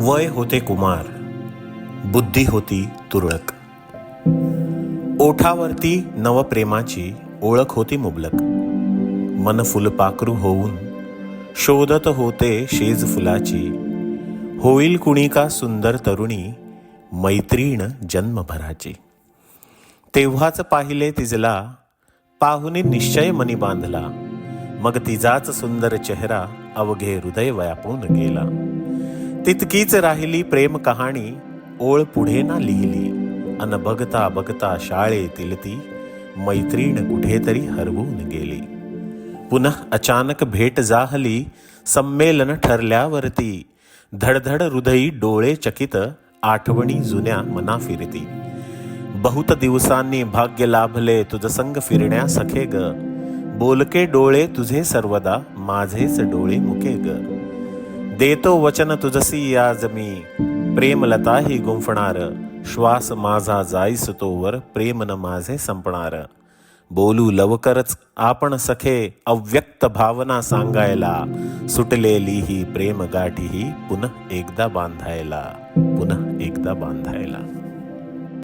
वय होते कुमार, बुद्धी होती तुरळक. ओठावरती नवप्रेमाची ओळख होती मुबलक. मन फुलपाखरू होऊन शोधत होते शेज फुलाची. होईल कुणी का सुंदर तरुणी, मैत्रीण जन्मभराची. तेव्हाच पाहिले तिजला, पाहुनी निश्चय मनी बांधला. मग तिचाच सुंदर चेहरा अवघे हृदय व्यापून गेला. तितकीच राहिली प्रेम कहाणी, ओळ पुढे ना लिहिली. अन बघता बघता शाळेतील ती मैत्रीण कुठेतरी हरवून गेली. पुन्हा अचानक भेट जाहली, संमेलन ठरल्यावरती. धडधड हृदयी डोळे चकित, आठवणी जुन्या मना फिरती. बहुत दिवसांनी भाग्य लाभले तुझ संग फिरण्या सखे ग. बोलके डोळे तुझे सर्वदा, माझेच डोळे मुके ग. देतो वचन तुझसी आज मी, प्रेमलता ही गुंफणार. श्वास माझा जाईस तोवर, प्रेम न माझे संपणार. बोलू लवकरच आपण सखे, अव्यक्त भावना सांगायला. सुटलेली ही प्रेम गाठी ही पुन्हा एकदा बांधायला, पुन्हा एकदा बांधायला.